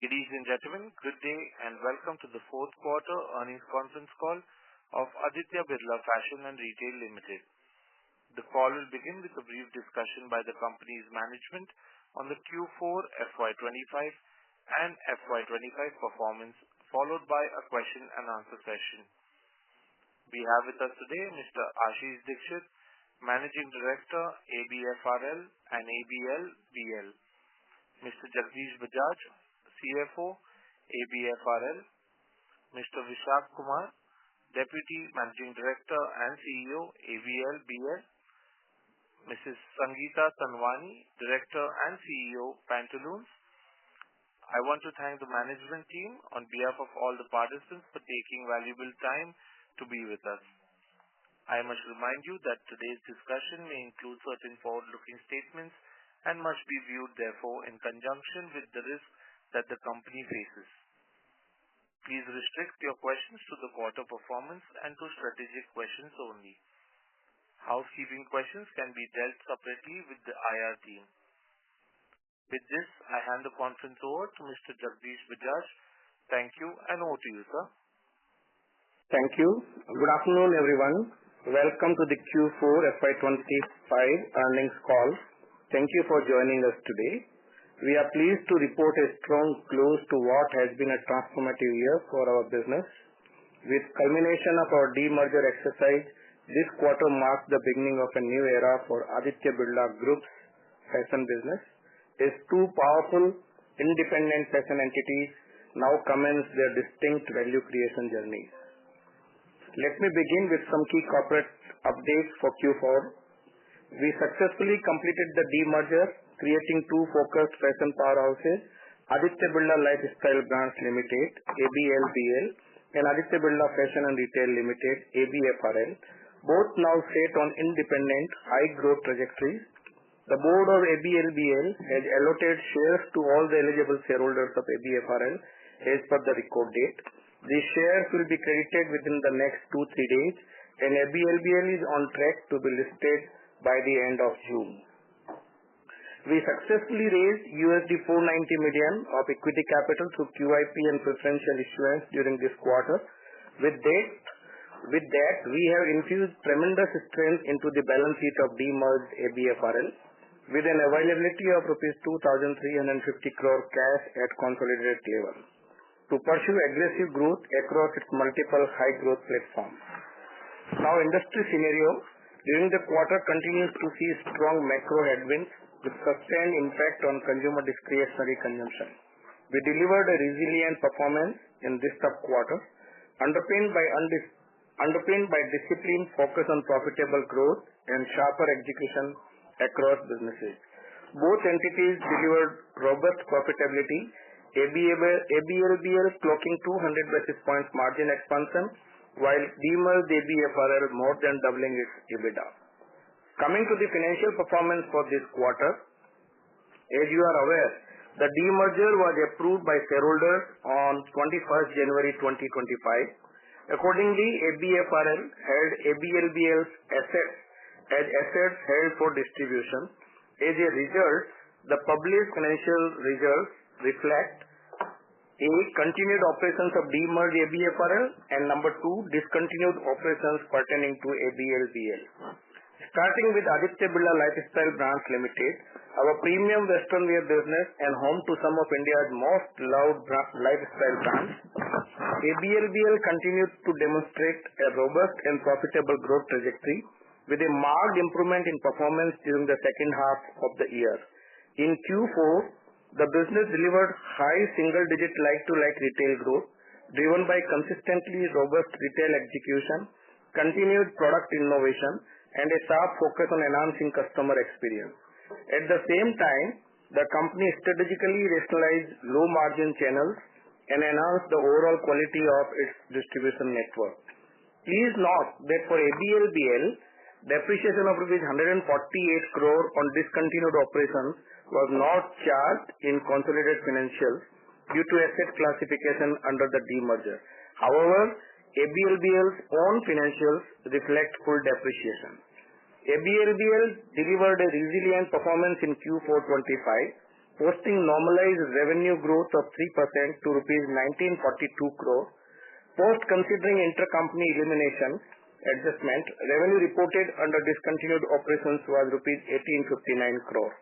Ladies and gentlemen, good day and welcome to the fourth quarter earnings conference call of Aditya Birla Fashion and Retail Limited. The call will begin with a brief discussion by the company's management on the Q4 FY25 and FY25 performance, followed by a question and answer session. We have with us today Mr. Ashish Dikshit, Managing Director, ABFRL and ABLBL, Mr. Jagdish Bajaj, CFO, ABFRL, Mr. Vishak Kumar, Deputy Managing Director and CEO, ABLBL, Mrs. Sangeeta Tanwani, Director and CEO, Pantaloons. I want to thank the management team on behalf of all the participants for taking valuable time to be with us. I must remind you that today's discussion may include certain forward-looking statements and must be viewed, therefore, in conjunction with the risks that the company faces. Please restrict your questions to the quarter performance and to strategic questions only. Housekeeping questions can be dealt separately with the IR team. With this, I hand the conference over to Mr. Jagdish Bajaj. Thank you, and over to you, sir. Thank you. Good afternoon, everyone. Welcome to the Q4 FY25 earnings call. Thank you for joining us today. We are pleased to report a strong close to what has been a transformative year for our business. With culmination of our demerger exercise, this quarter marks the beginning of a new era for Aditya Birla Group's fashion business. As two powerful, independent fashion entities now commence their distinct value creation journeys. Let me begin with some key corporate updates for Q4. We successfully completed the demerger, creating two focused fashion powerhouses, Aditya Birla Lifestyle Brands Limited, ABLBL, and Aditya Birla Fashion and Retail Limited, ABFRL, both now set on independent, high-growth trajectories. The board of ABLBL has allotted shares to all the eligible shareholders of ABFRL as per the record date. These shares will be credited within the next 2-3 days, and ABLBL is on track to be listed by the end of June. We successfully raised $490 million of equity capital through QIP and preferential issuance during this quarter. With that, we have infused tremendous strength into the balance sheet of demerged ABFRL, with an availability of rupees 2,350 crore cash at consolidated level, to pursue aggressive growth across its multiple high-growth platforms. Now, industry scenario during the quarter continues to see strong macro headwinds with sustained impact on consumer discretionary consumption. We delivered a resilient performance in this tough quarter, underpinned by discipline, focus on profitable growth, and sharper execution across businesses. Both entities delivered robust profitability, ABLBL clocking 200 basis points margin expansion, while demerged ABFRL more than doubling its EBITDA. Coming to the financial performance for this quarter, as you are aware, the demerger was approved by shareholders on 21st January 2025. Accordingly, ABFRL held ABLBL's assets as assets held for distribution. As a result, the published financial results reflect A. Continued operations of demerged ABFRL, and number 2, discontinued operations pertaining to ABLBL. Starting with Aditya Birla Lifestyle Brands Limited, our premium western wear business and home to some of India's most loved lifestyle brands, ABLBL continued to demonstrate a robust and profitable growth trajectory with a marked improvement in performance during the second half of the year. In Q4, the business delivered high single-digit like-to-like retail growth, driven by consistently robust retail execution, continued product innovation, and a sharp focus on enhancing customer experience. At the same time, the company strategically rationalized low-margin channels and enhanced the overall quality of its distribution network. Please note that for ABLBL, depreciation of rupees 148 crore on discontinued operations was not charged in consolidated financials due to asset classification under the demerger. However, ABLBL's own financials reflect full depreciation. ABLBL delivered a resilient performance in Q4 25, posting normalized revenue growth of 3% to rupees 1942 crore. Post considering intercompany elimination adjustment, revenue reported under discontinued operations was rupees 1859 crore.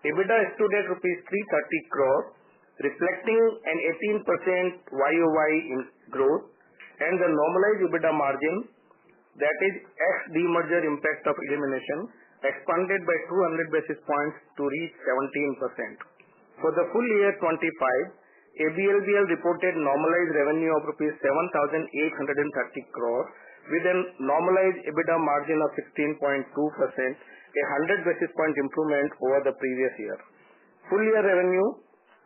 EBITDA stood at rupees 330 crore, reflecting an 18% YOY in growth, and the normalized EBITDA margin, that is ex-demerger impact of elimination, expanded by 200 basis points to reach 17%. For the full year 25, ABLBL reported normalized revenue of rupees 7,830 crore with a normalized EBITDA margin of 16.2%, a 100 basis point improvement over the previous year. Full year revenue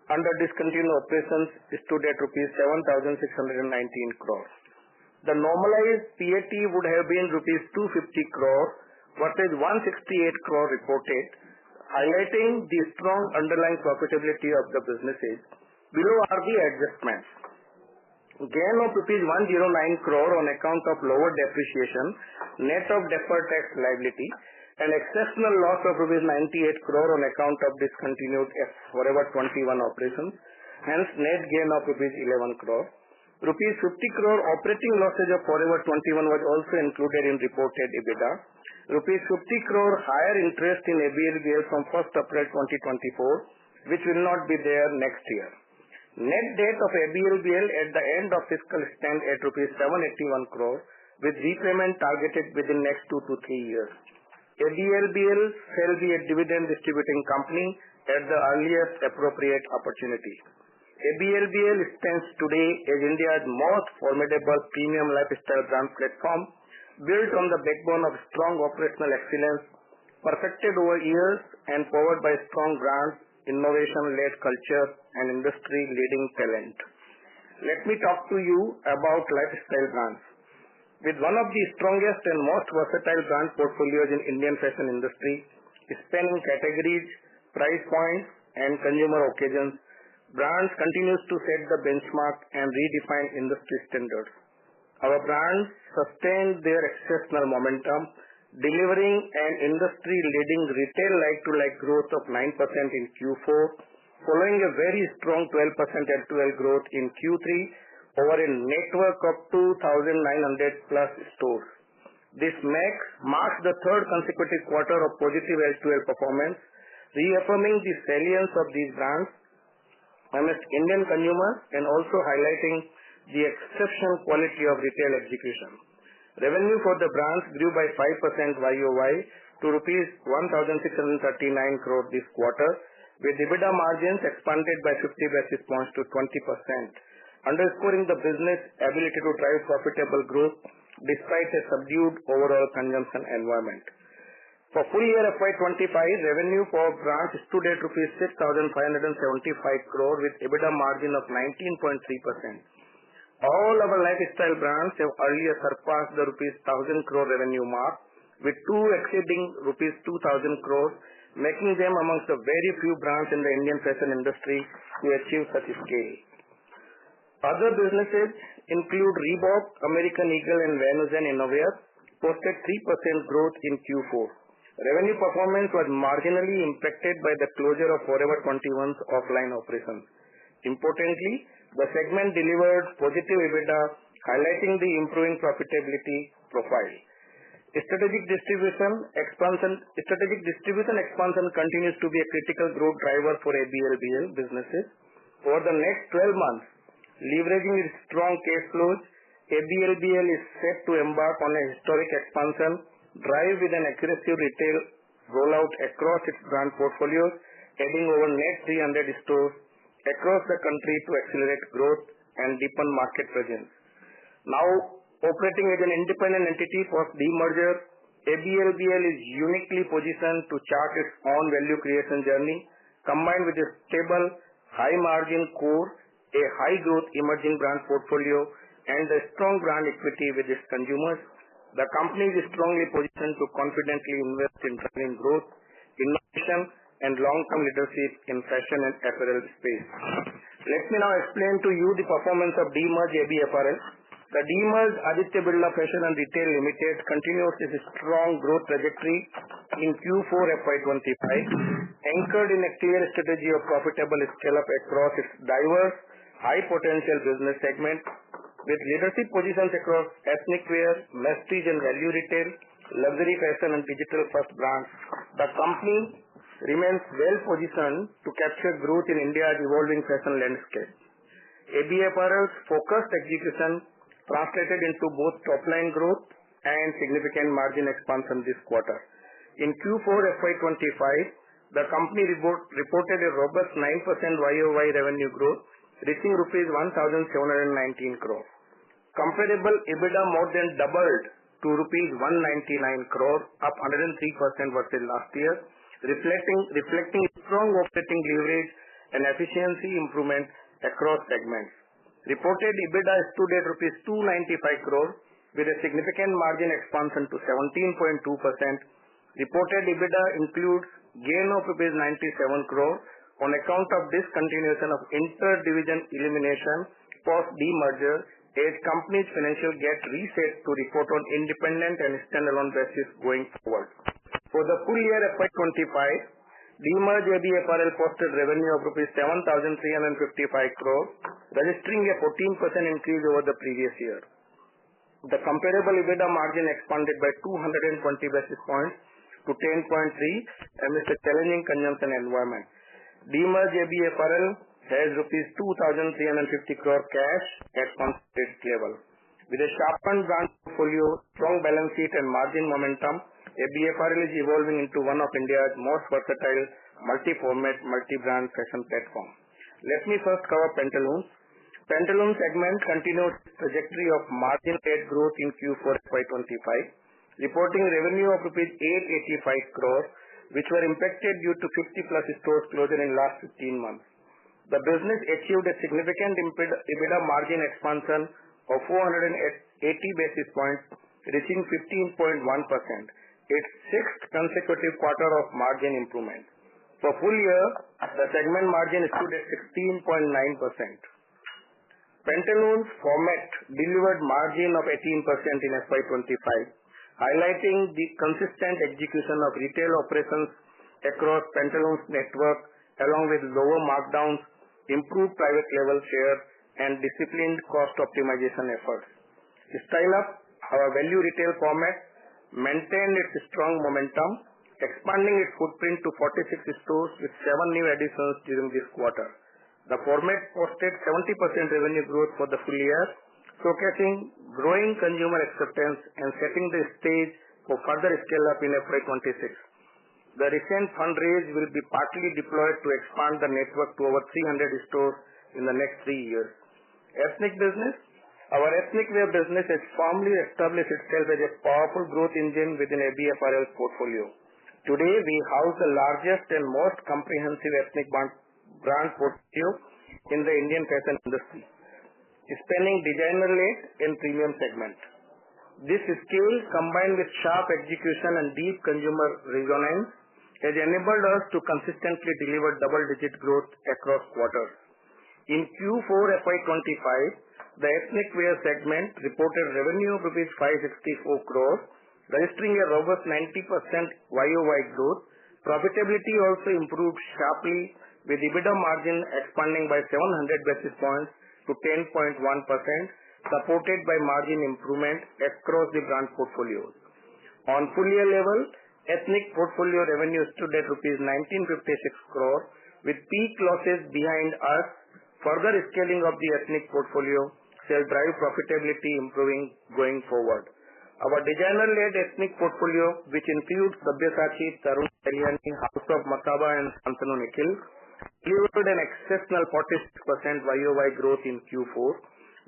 under discontinued operations stood at rupees 7,619 crore. The normalized PAT would have been rupees 250 crore versus 168 crore reported, highlighting the strong underlying profitability of the businesses. Below are the adjustments. Gain of rupees 109 crore on account of lower depreciation, net of deferred tax liability, and exceptional loss of rupees 98 crore on account of discontinued Forever 21 operations, hence net gain of rupees 11 crore. Rupees 50 crore operating losses of Forever 21 was also included in reported EBITDA. Rupees 50 crore higher interest in ABLBL from 1st April 2024, which will not be there next year. Net debt of ABLBL at the end of fiscal stand at rupees 781 crore, with repayment targeted within next 2 to 3 years. ABLBL shall be a dividend distributing company at the earliest appropriate opportunity. ABLBL stands today as India's most formidable premium lifestyle brand platform, built on the backbone of strong operational excellence, perfected over years and powered by strong brands, innovation-led culture, and industry-leading talent. Let me talk to you about lifestyle brands. With one of the strongest and most versatile brand portfolios in Indian fashion industry, spanning categories, price points, and consumer occasions, brands continues to set the benchmark and redefine industry standards. Our brands sustained their exceptional momentum, delivering an industry-leading retail like-to-like growth of 9% in Q4, following a very strong 12% L2L growth in Q3 over a network of 2,900 plus stores. This marks the third consecutive quarter of positive L2L performance, reaffirming the salience of these brands amidst Indian consumers and also highlighting the exceptional quality of retail execution. Revenue for the brands grew by 5% YOY to rupees 1,639 crore this quarter, with EBITDA margins expanded by 50 basis points to 20%, underscoring the business ability to drive profitable growth despite a subdued overall consumption environment. For full year FY25, revenue for brands stood at rupees 6,575 crore with EBITDA margin of 19.3%. All our lifestyle brands have earlier surpassed the rupees 1,000 crore revenue mark, with two exceeding rupees 2,000 crore, making them amongst the very few brands in the Indian fashion industry to achieve such a scale. Other businesses include Reebok, American Eagle, and Van Heusen Innowear, posted 3% growth in Q4. Revenue performance was marginally impacted by the closure of Forever 21's offline operations. Importantly, the segment delivered positive EBITDA, highlighting the improving profitability profile. Strategic distribution expansion continues to be a critical growth driver for ABLBL businesses. Over the next 12 months, leveraging its strong cash flows, ABLBL is set to embark on a historic expansion drive with an aggressive retail rollout across its brand portfolios, adding over net 300 stores across the country to accelerate growth and deepen market presence. Now, operating as an independent entity post demerger, ABLBL is uniquely positioned to chart its own value creation journey, combined with a stable, high-margin core, a high-growth emerging brand portfolio, and a strong brand equity with its consumers. The company is strongly positioned to confidently invest in driving growth, innovation, and long-term leadership in fashion and apparel space. Let me now explain to you the performance of Demerged ABFRL. The Demerged Aditya Birla Fashion and Retail Limited continues its strong growth trajectory in Q4 FY25, anchored in a clear strategy of profitable scale-up across its diverse, high-potential business segments. With leadership positions across ethnic wear, prestige and value retail, luxury fashion and digital-first brands, the company remains well-positioned to capture growth in India's evolving fashion landscape. ABFRL's focused execution translated into both top-line growth and significant margin expansion this quarter. In Q4 FY25, the company reported a robust 9% YOY revenue growth, reaching rupees 1,719 crore. Comparable EBITDA more than doubled to rupees 199 crore, up 103% versus last year, reflecting strong operating leverage and efficiency improvement across segments. Reported EBITDA stood at rupees 295 crore with a significant margin expansion to 17.2%. Reported EBITDA includes gain of rupees 97 crore on account of discontinuation of inter-division elimination post demerger, as company's financial get reset to report on independent and standalone basis going forward. For the full year FY25, Demerged ABFRL posted revenue of rupees 7,355 crore, registering a 14% increase over the previous year. The comparable EBITDA margin expanded by 220 basis points to 10.3% amidst a challenging consumption environment. Demerged ABFRL has rupees 2,350 crore cash at consolidated level. With a sharpened brand portfolio, strong balance sheet and margin momentum, ABFRL is evolving into one of India's most versatile, multi-format, multi-brand fashion platform. Let me first cover Pantaloons. Pantaloons segment continued its trajectory of margin-led growth in Q4 FY25, reporting revenue of rupees 885 crore, which were impacted due to 50-plus stores closure in last 15 months. The business achieved a significant EBITDA margin expansion of 480 basis points, reaching 15.1%, its sixth consecutive quarter of margin improvement. For full year, the segment margin stood at 16.9%. Pantaloons format delivered margin of 18% in FY25, highlighting the consistent execution of retail operations across Pantaloons network, along with lower markdowns, improved private label share, and disciplined cost optimization efforts. Style Up, our value retail format, maintained its strong momentum, expanding its footprint to 46 stores with 7 new additions during this quarter. The format posted 70% revenue growth for the full year, showcasing growing consumer acceptance and setting the stage for further scale-up in FY26. The recent fundraise will be partly deployed to expand the network to over 300 stores in the next 3 years. Ethnic business. Our ethnic wear business has firmly established itself as a powerful growth engine within ABFRL's portfolio. Today, we house the largest and most comprehensive ethnic brand portfolio in the Indian fashion industry, spanning designer-led and premium segment. This scale, combined with sharp execution and deep consumer resonance, has enabled us to consistently deliver double-digit growth across quarters. In Q4 FY25, the ethnic wear segment reported revenue of rupees 564 crore, registering a robust 90% YOY growth. Profitability also improved sharply, with EBITDA margin expanding by 700 basis points to 10.1%, supported by margin improvement across the brand portfolios. On full year level, ethnic portfolio revenue stood at rupees 1956 crore, with peak losses behind us. Further scaling of the ethnic portfolio shall drive profitability improving going forward. Our designer-led ethnic portfolio, which includes Sabyasachi, Tarun Tahiliani, House of Masaba and Shantanu Nikhil, delivered an exceptional 46% YOY growth in Q4,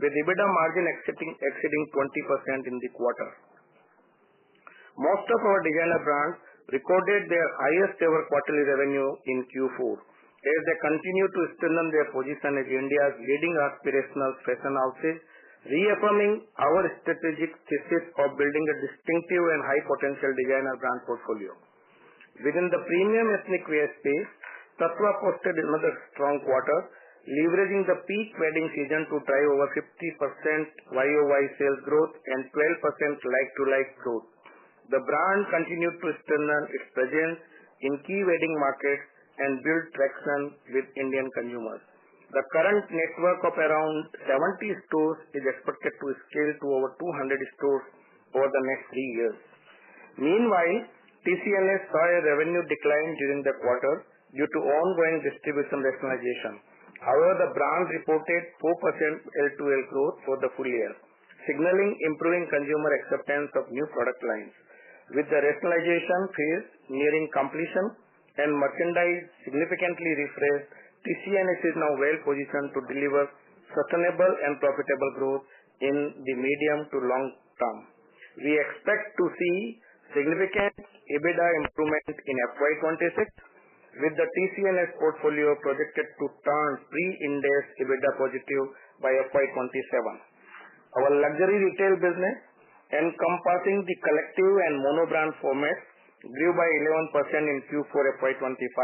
with EBITDA margin exceeding 20% in the quarter. Most of our designer brands recorded their highest ever quarterly revenue in Q4, as they continue to strengthen their position as India's leading aspirational fashion houses, reaffirming our strategic thesis of building a distinctive and high-potential designer brand portfolio. Within the premium ethnic wear space, Tatva posted another strong quarter, leveraging the peak wedding season to drive over 50% YOY sales growth and 12% like-to-like growth. The brand continued to strengthen its presence in key wedding markets, and build traction with Indian consumers. The current network of around 70 stores is expected to scale to over 200 stores over the next 3 years. Meanwhile, TCNS saw a revenue decline during the quarter due to ongoing distribution rationalization. However, the brand reported 4% L2L growth for the full year, signaling improving consumer acceptance of new product lines. With the rationalization phase nearing completion and merchandise significantly refreshed, TCNS is now well positioned to deliver sustainable and profitable growth in the medium to long term. We expect to see significant EBITDA improvement in FY26, with the TCNS portfolio projected to turn pre-Ind AS EBITDA positive by FY27. Our luxury retail business, encompassing the collective and mono-brand formats, grew by 11% in Q4 FY25,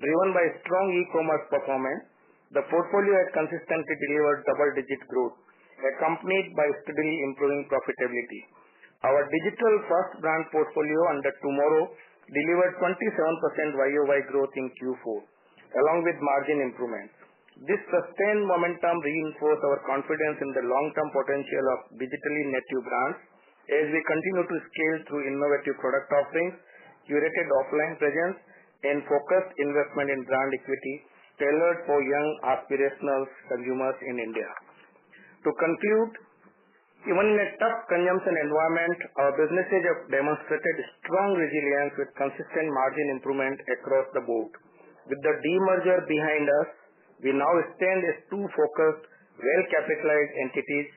driven by strong e-commerce performance. The portfolio has consistently delivered double-digit growth, accompanied by steadily improving profitability. Our digital-first brand portfolio under TMRW delivered 27% YOY growth in Q4, along with margin improvements. This sustained momentum reinforces our confidence in the long-term potential of digitally native brands as we continue to scale through innovative product offerings, curated offline presence, and focused investment in brand equity tailored for young aspirational consumers in India. To conclude, even in a tough consumption environment, our businesses have demonstrated strong resilience with consistent margin improvement across the board. With the demerger behind us, we now stand as two focused, well-capitalized entities,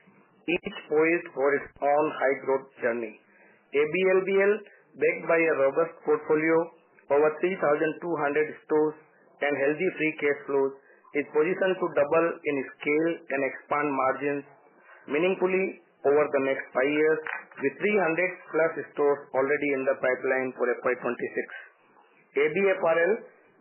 each poised for its own high-growth journey. ABLBL, backed by a robust portfolio, over 3,200 stores, and healthy free cash flows, is positioned to double in scale and expand margins meaningfully over the next 5 years, with 300-plus stores already in the pipeline for FY26. ABFRL,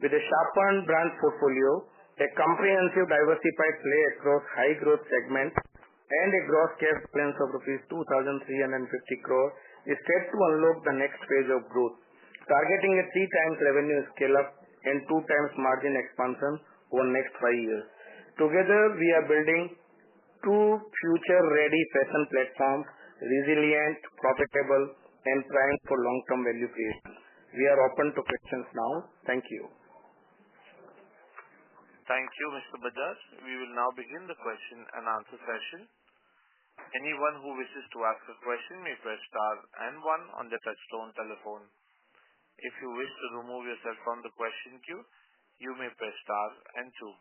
with a sharpened brand portfolio, a comprehensive diversified play across high-growth segments, and a gross cash balance of Rs 2,350 crore, is set to unlock the next phase of growth, targeting a 3x revenue scale-up and 2x margin expansion over the next 5 years. Together, we are building two future-ready fashion platforms, resilient, profitable, and primed for long-term value creation. We are open to questions now. Thank you. Thank you, Mr. Bajaj. We will now begin the question and answer session. Anyone who wishes to ask a question may press star and one on the touchtone telephone. If you wish to remove yourself from the question queue, you may press star and two.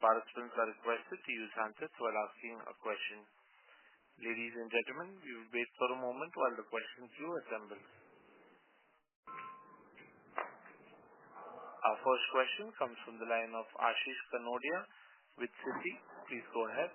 Participants are requested to use handsets while asking a question. Ladies and gentlemen, we will wait for a moment while the question queue assembles. Our first question comes from the line of Ashish Dikshit with Citi. Please go ahead.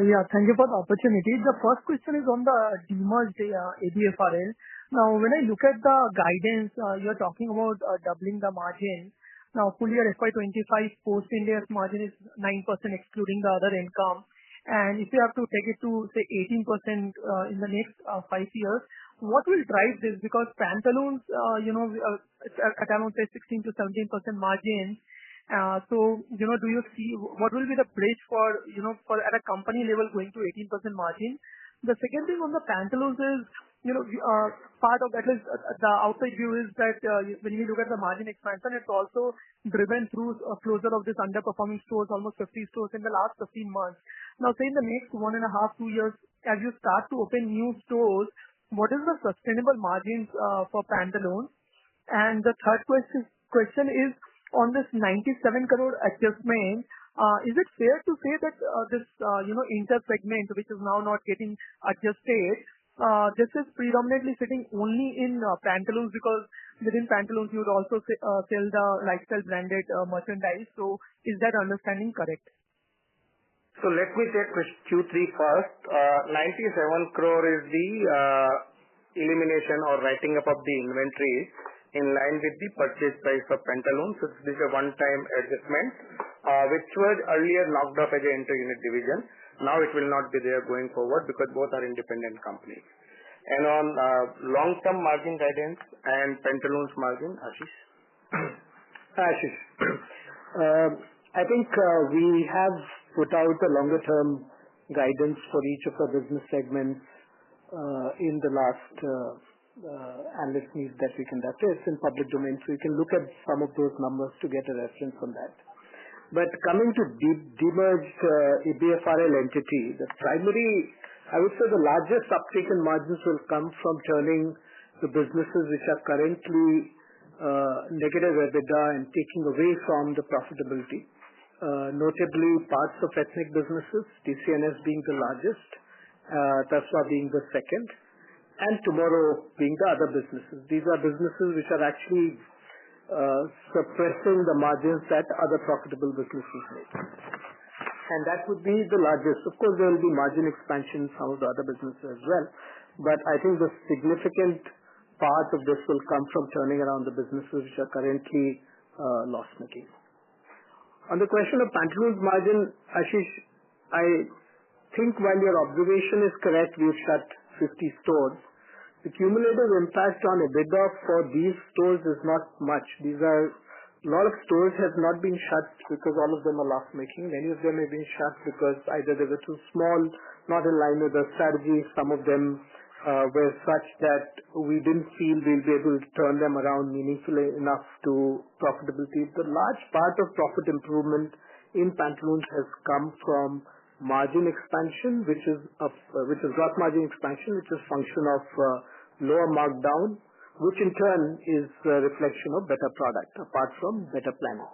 Yeah, thank you for the opportunity. The first question is on the demerged ABFRL. Now, when I look at the guidance, you're talking about doubling the margin. Now, full year FY25 post-Ind AS margin is 9% excluding the other income. And if you have to take it to, say, 18% in the next 5 years, what will drive this? Because Pantaloons, it's at around, say, 16 to 17% margin. So, do you see what will be the bridge for at a company level going to 18% margin? The second thing on the Pantaloons is, part of that is the outside view is that when you look at the margin expansion, it's also driven through a closure of this underperforming stores, almost 50 stores in the last 15 months. Now, say in the next 1.5, 2 years, as you start to open new stores, what is the sustainable margins for Pantaloons? And the third question is on this 97 crore adjustment. Is it fair to say that this inter-segment, which is now not getting adjusted, this is predominantly sitting only in Pantaloons, because within Pantaloons you would also sell the lifestyle branded merchandise. So is that understanding correct? So let me take Q3 first. 97 crore is the elimination or writing up of the inventory in line with the purchase price of Pantaloons. So this is a one-time adjustment, which was earlier knocked off as an inter-unit division. Now it will not be there going forward because both are independent companies. And on long-term margin guidance and Pantaloons margin, Ashish? Ashish, I think we have put out a longer term guidance for each of our business segments in the last analyst meet that we conducted. It's in public domain, so you can look at some of those numbers to get a reference on that. But coming to demerged ABFRL entity, the primary, I would say the largest uptake in margins will come from turning the businesses which are currently negative EBITDA and taking away from the profitability. Notably parts of ethnic businesses, TCNS being the largest, Tasva being the second, and tomorrow being the other businesses. These are businesses which are actually suppressing the margins that other profitable businesses make. And that would be the largest. Of course, there will be margin expansion in some of the other businesses as well. But I think the significant part of this will come from turning around the businesses which are currently loss-making. On the question of Pantaloons margin, Ashish, I think while your observation is correct, we've shut 50 stores. The cumulative impact on EBITDA for these stores is not much. A lot of stores have not been shut because all of them are loss-making. Many of them have been shut because either they were too small, not in line with the strategy. Some of them were such that we didn't feel we'll be able to turn them around meaningfully enough to profitability. The large part of profit improvement in Pantaloons has come from margin expansion, which is gross margin expansion, which is function of lower markdown, which in turn is a reflection of better product, apart from better planning.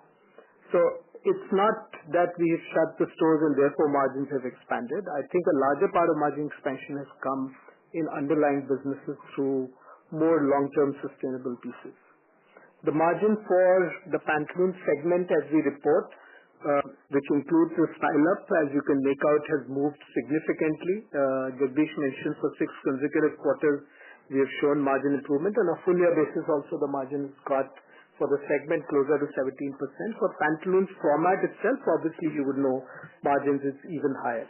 So it's not that we have shut the stores and therefore margins have expanded. I think a larger part of margin expansion has come in underlying businesses through more long-term sustainable pieces. The margin for the Pantaloons segment as we report, which includes the Style Up, as you can make out, has moved significantly. Jagdish mentioned for 6 consecutive quarters we have shown margin improvement. On a full year basis also the margin has got for the segment closer to 17%. For Pantaloons format itself, obviously you would know margins is even higher.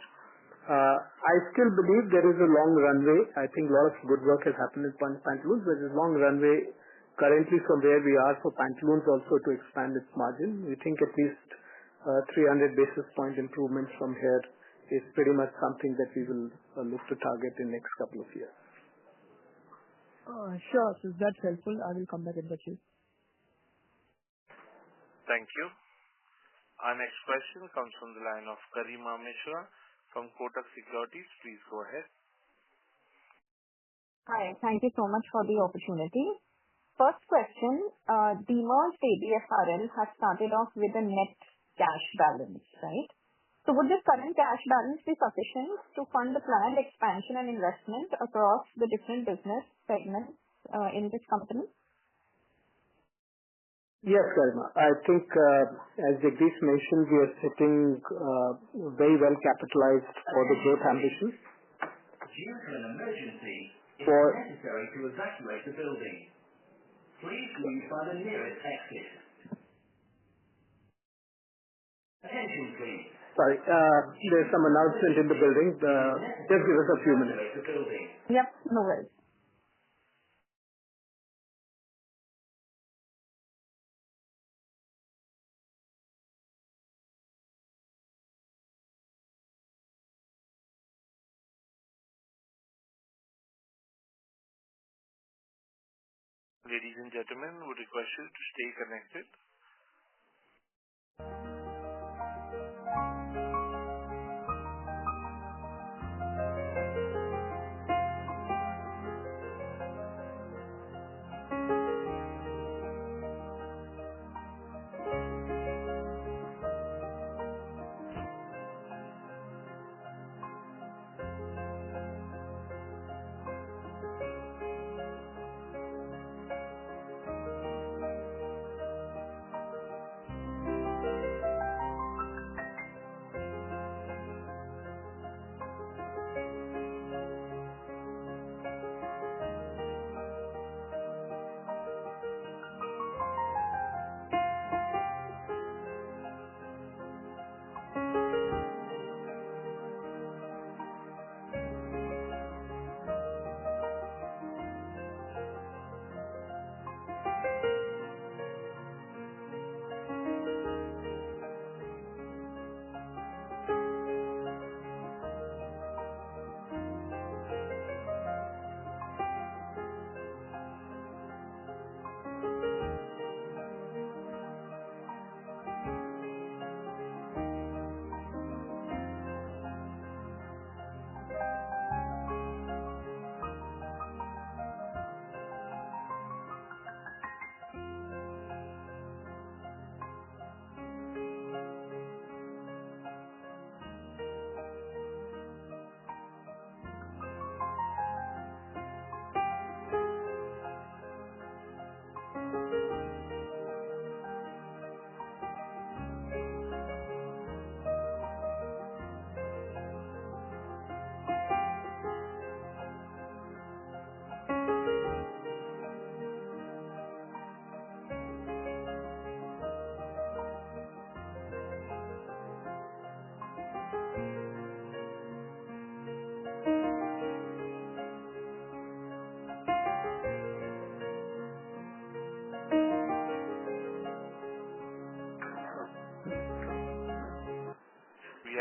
I still believe there is a long runway. I think a lot of good work has happened in Pantaloons. There is a long runway currently from where we are for Pantaloons also to expand its margin. We think at least 300 basis point improvements from here is pretty much something that we will look to target in next couple of years. Sure. So that's helpful. I will come back in the queue. Thank you. Our next question comes from the line of Karima Mishra from Kotak Securities. Please go ahead. Hi. Thank you so much for the opportunity. First question, Demerged ABFRL has started off with a net cash balance, right? So would this current cash balance be sufficient to fund the planned expansion and investment across the different business segments in this company? Yes, Karima. I think as Jagdish mentioned, we are sitting very well capitalized for the growth ambitions. Due to an emergency, it For is necessary to evacuate the building. Please leave by the nearest exit. Attention please. Sorry, there's some announcement in the building. Just give us a few minutes. The building. Yep, no worries. Ladies and gentlemen, would request you to stay connected.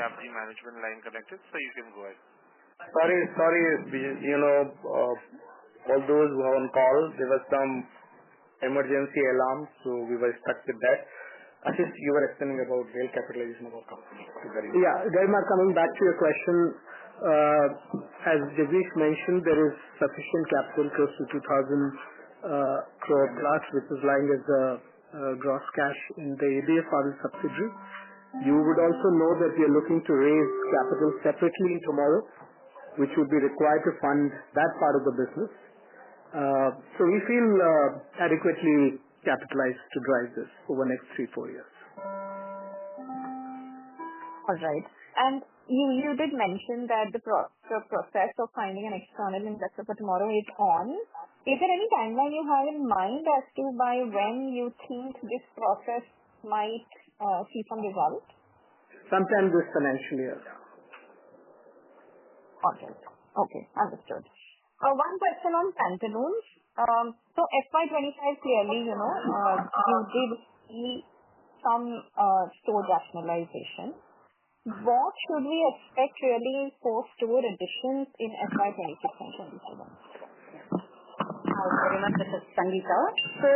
have the management line connected, so you can go ahead. Sorry, all those who are on call, there was some emergency alarm, so we were stuck with that. Ashish, you were explaining about real capitalization of our company. Yeah, Garima, coming back to your question, as Jagdish mentioned, there is sufficient capital, close to 2,000 crore plus, which is lying as a gross cash in the ABFRL subsidiary. You would also know that we are looking to raise capital separately tomorrow, which would be required to fund that part of the business. So we feel adequately capitalized to drive this over the next 3-4 years. All right. And you did mention that the process of finding an external investor for tomorrow is on. Is there any timeline you have in mind as to by when you think this process might see some result? Sometime this financial year. All right. Okay, understood. One question on Pantaloons. So FY25 clearly, you did see some store rationalization. What should we expect really for store additions in FY26 and 27? Hi, very much. This is Sangeeta. So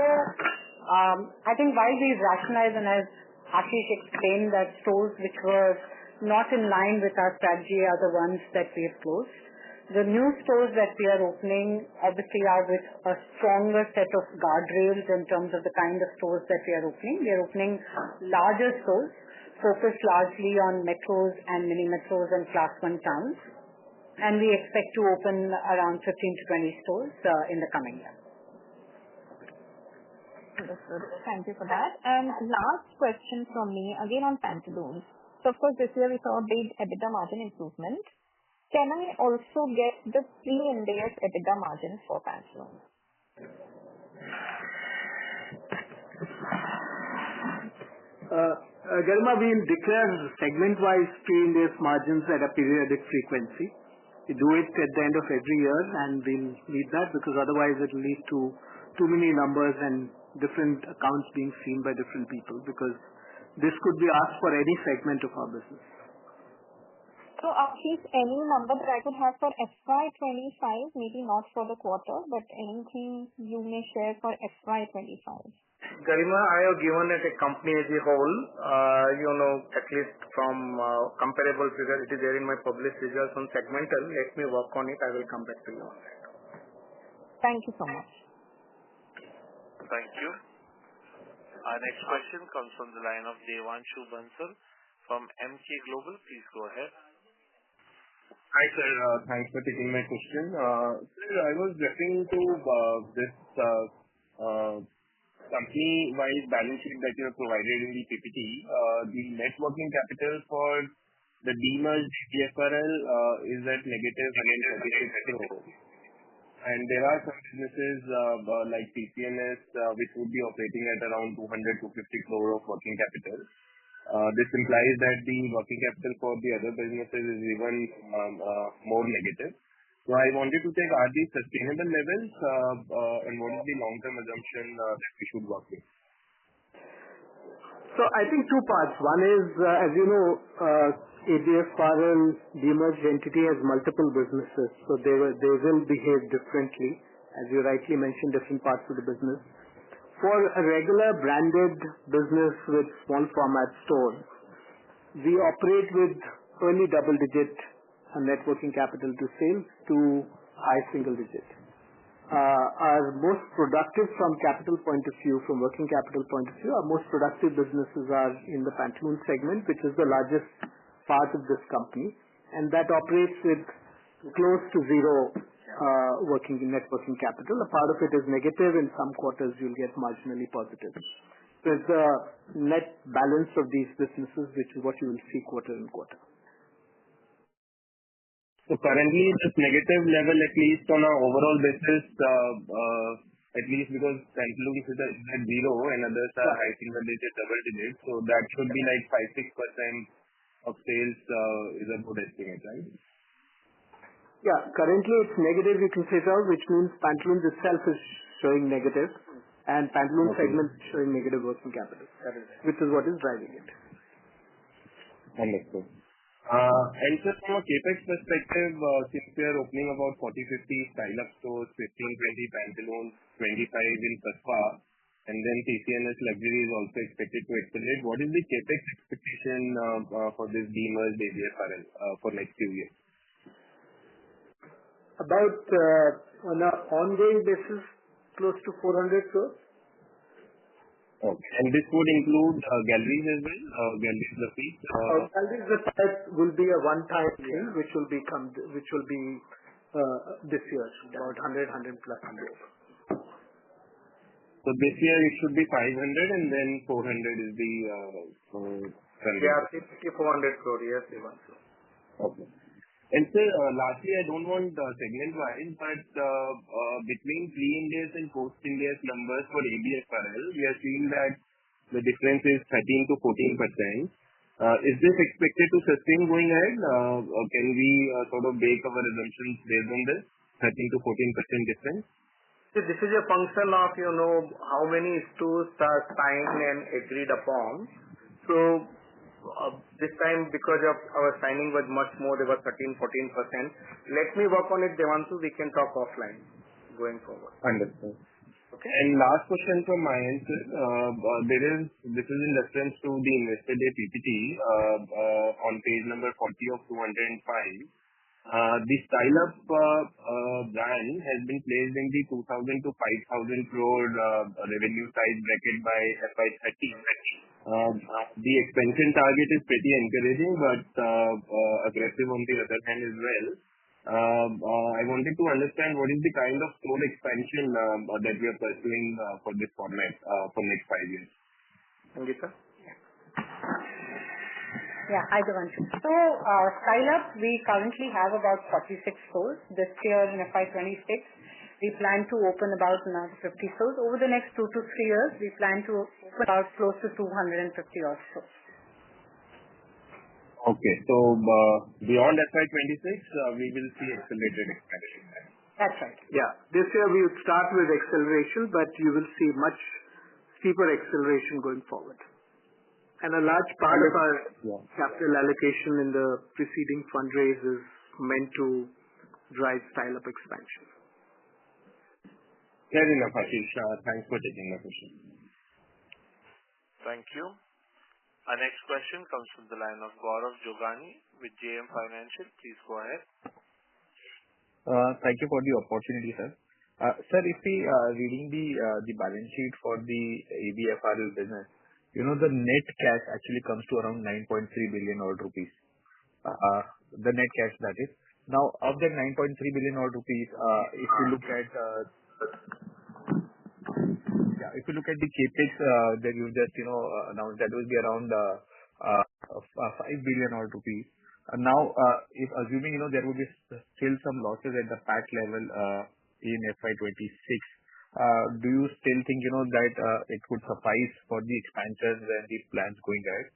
I think while we rationalize, and as Ashish explained, that stores which were not in line with our strategy are the ones that we have closed. The new stores that we are opening obviously are with a stronger set of guardrails in terms of the kind of stores that we are opening. We are opening larger stores, focused largely on metros and mini metros and class 1 towns. And we expect to open around 15 to 20 stores in the coming year. Understood. Thank you for that. And last question from me, again on Pantaloons. So of course this year we saw a big EBITDA margin improvement. Can I also get the pre-Ind AS EBITDA margin for Pantaloons? Garima, we will declare segment-wise pre-Ind AS margins at a periodic frequency. We do it at the end of every year, and we'll need that because otherwise it will lead to too many numbers and different accounts being seen by different people, because this could be asked for any segment of our business. So Ashish, any number that I could have for FY25, maybe not for the quarter, but anything you may share for FY25? Garima, I have given it a company as a whole, at least from comparable figures. It is there in my published results on segmental. Let me work on it. I will come back to you on that. Thank you so much. Thank you. Our next question comes from the line of Devanshu Bansal from MK Global. Please go ahead. Hi, sir. Thanks for taking my question. Sir, I was referring to this company-wide balance sheet that you have provided in the PPT. The net working capital for the demerged ABFRL is at negative 136 crore. And there are some businesses like TCNS which would be operating at around 200-250 crore of working capital. This implies that the working capital for the other businesses is even more negative. So I wanted to check, are these sustainable levels and what is the long-term assumption that we should work with? So I think two parts. One is, as you know, ABFRL demerged entity has multiple businesses, so they will behave differently, as you rightly mentioned, different parts of the business. For a regular branded business with small format stores, we operate with early double-digit net working capital to sales to high single-digit. Our most productive from capital point of view, from working capital point of view, our most productive businesses are in the Pantaloons segment, which is the largest part of this company, and that operates with close to zero net working capital. A part of it is negative. In some quarters, you'll get marginally positive. So it's the net balance of these businesses, which is what you will see quarter on quarter. So currently, this negative level, at least on an overall basis, at least because Pantaloons is at zero and others are high single digit, double digit, so that should be like 5-6% of sales is a good estimate, right? Yeah, currently it's negative, you can say so, which means Pantaloons itself is showing negative, and Pantaloons segment is showing negative working capital, which is what is driving it. Understood. And sir, from a CapEx perspective, since we are opening about 40-50 style-up stores, 15-20 Pantaloons, 25 in Kaspa, and then TCNS Luxury is also expected to accelerate, what is the CapEx expectation for this demerged ABFRL for next few years? About on an ongoing basis, close to 400 crores. Okay. And this would include galleries as well? Galleries, the fees? Galleries, the type will be a one-time thing, which will be this year, about 100 plus 100. So this year it should be 500 and then 400 is the Yeah, 400 crore, yes, Devan. Okay. And sir, lastly, I don't want segment-wise, but between pre-Ind AS and post-Ind AS numbers for ABFRL, we are seeing that the difference is 13 to 14%. Is this expected to sustain going ahead? Can we sort of bake our assumptions based on this 13 to 14% difference? So this is a function of, how many stores are signed and agreed upon. So this time, because of our signing was much more, there was 13-14%. Let me work on it, Devanshu. We can talk offline going forward. Understood. Okay. And last question from my end, sir. This is in reference to the Investor Day PPT on page number 40 of 205. The style-up brand has been placed in the 2,000 to 5,000 crore revenue size bracket by FY30. The expansion target is pretty encouraging, but aggressive on the other hand as well. I wanted to understand what is the kind of store expansion that we are pursuing for this format for next 5 years. Sangeeta? Yeah, hi Devanshu. So, style-up, we currently have about 46 stores. This year in FY26, we plan to open about another 50 stores. Over the next 2 to 3 years, we plan to open about close to 250 odd stores. Okay, so beyond FY26, we will see accelerated expansion. That's right. Yeah, this year we would start with acceleration, but you will see much steeper acceleration going forward. And a large part of our capital allocation in the preceding fundraise is meant to drive style-up expansion. Fair enough, Ashish. Thanks for taking my question. Thank you. Our next question comes from the line of Gaurav Jogani with JM Financial. Please go ahead. Thank you for the opportunity, sir. Sir, if we are reading the balance sheet for the ABFRL business, the net cash actually comes to around 9.3 billion odd rupees. The net cash, that is. Now, of that 9.3 billion odd rupees, if you look at the capex that you just announced, that will be around 5 billion odd rupees. Now, if assuming there will be still some losses at the PAT level in FY26, do you still think that it could suffice for the expansions and the plans going ahead?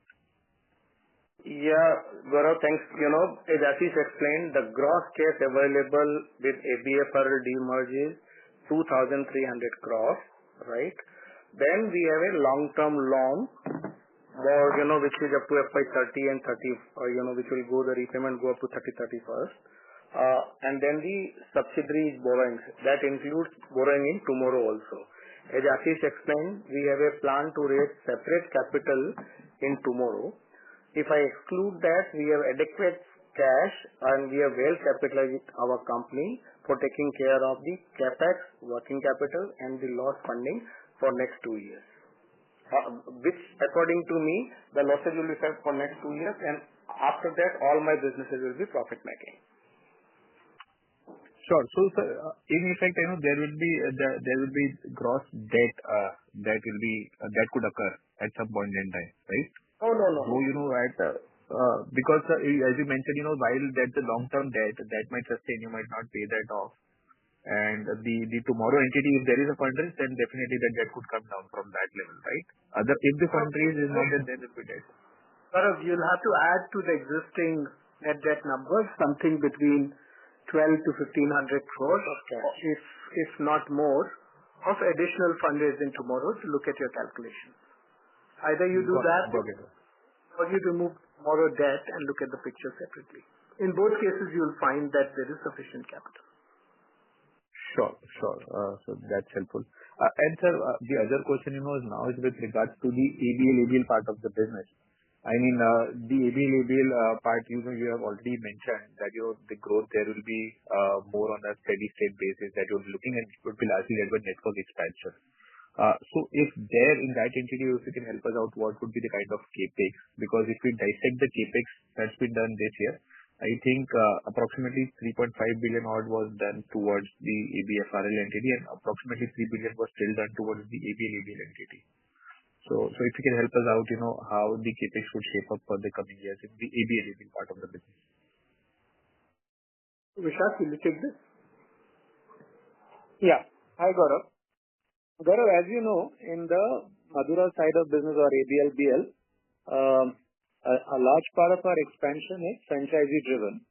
Yeah, Gaurav, thanks. As Ashish explained, the gross cash available with ABFRL demerge is 2,300 crores, right? Then we have a long-term loan, which is up to FY30 and 30, which will the repayment go up to 31st. And then the subsidiaries borrowings, that includes borrowing in TMRW also. As Ashish explained, we have a plan to raise separate capital in TMRW. If I exclude that, we have adequate cash and we are well capitalized our company for taking care of the capex, working capital and the loss funding for next 2 years. Which according to me, the losses will be felt for next 2 years, and after that all my businesses will be profit making. Sure. So, sir, in effect, there will be gross debt that could occur at some point in time, right? No. Because as you mentioned, while that's a long-term debt, that might sustain, you might not pay that off. And the TMRW entity, if there is a fundraise, then definitely that debt could come down from that level, right? If the fundraise is not, then there will be debt. Gaurav, you'll have to add to the existing net debt numbers something between 12 to 1,500 crores, if not more, of additional fundraise in TMRW to look at your calculations. Either you do that or you remove borrow debt and look at the picture separately. In both cases, you will find that there is sufficient capital. Sure. So that's helpful. And sir, the other question, is now with regards to the ABLBL part of the business. I mean, the ABLBL part, you have already mentioned that the growth there will be more on a steady state basis that you're looking at would be largely led by network expansion. So if there in that entity, if you can help us out, what would be the kind of CapEx? Because if we dissect the CapEx that's been done this year, I think approximately 3.5 billion odd was done towards the ABFRL entity and approximately 3 billion was still done towards the ABLBL entity. So if you can help us out, how the CapEx would shape up for the coming years in the ABLBL part of the business. Vishak, will you take this? Yeah. Hi, Gaurav. Gaurav, as you know, in the Madura side of business or ABLBL, a large part of our expansion is franchisee driven.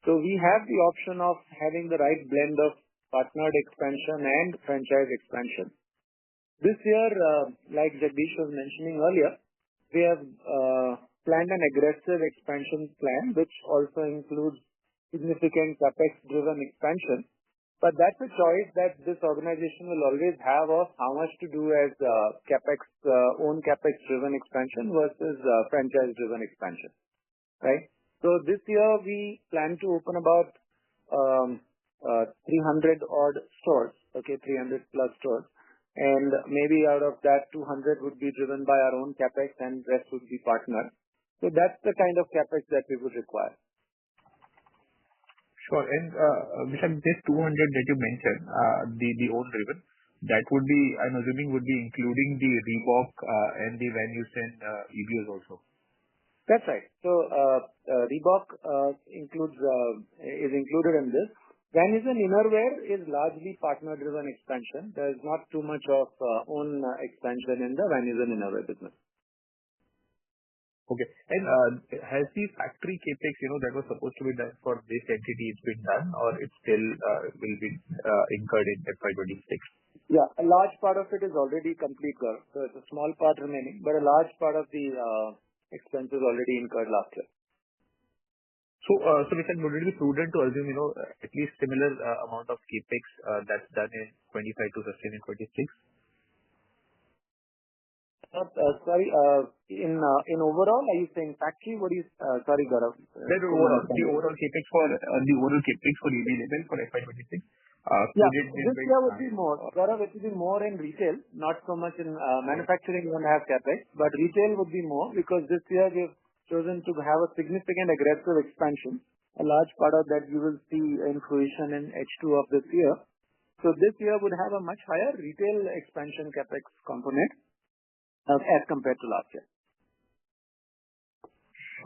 So we have the option of having the right blend of partnered expansion and franchise expansion. This year, like Jagdish was mentioning earlier, we have planned an aggressive expansion plan, which also includes significant CapEx-driven expansion. But that's a choice that this organization will always have of how much to do as own CapEx-driven expansion versus franchise-driven expansion, right? So this year, we plan to open about 300 odd stores, 300 plus stores. And maybe out of that, 200 would be driven by our own CapEx and rest would be partnered. So that's the kind of CapEx that we would require. Sure. And Vishak, this 200 that you mentioned, the own driven, that would be, I'm assuming, would be including the Reebok and the Van Heusen EBOs also. That's right. So Reebok is included in this. Van Heusen Innerwear is largely partner-driven expansion. There is not too much of own expansion in the Van Heusen Innerwear business. Okay. And has the factory CapEx, that was supposed to be done for this entity, it's been done, or it still will be incurred in FY26? Yeah, a large part of it is already complete, Gaurav. So it's a small part remaining, but a large part of the expenses already incurred last year. So Vishak, would it be prudent to assume, at least similar amount of CapEx that's done in 25 to sustain in 26? Sorry, in overall, are you saying factory? Sorry, Gaurav. The overall CapEx for ABLBL for FY26. This year would be more. Gaurav, it would be more in retail, not so much in manufacturing. We don't have CapEx, but retail would be more because this year we've chosen to have a significant aggressive expansion. A large part of that you will see in fruition in H2 of this year. So this year would have a much higher retail expansion CapEx component as compared to last year.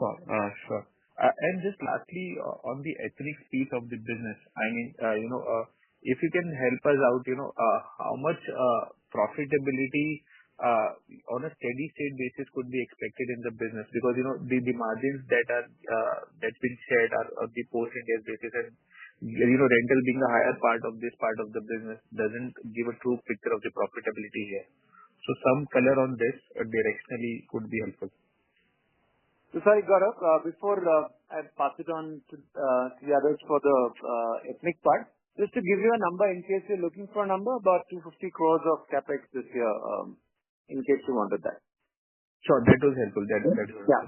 Sure. And just lastly, on the ethnic piece of the business, I mean, if you can help us out, how much profitability on a steady state basis could be expected in the business? Because, the margins that's been shared are on the post-India basis, and, rental being the higher part of this part of the business doesn't give a true picture of the profitability here. So some color on this directionally could be helpful. So sorry, Gaurav, before I pass it on to the others for the ethnic part, just to give you a number in case you're looking for a number, about 250 crores of CapEx this year, in case you wanted that. Sure, that was helpful. That was helpful. Yeah.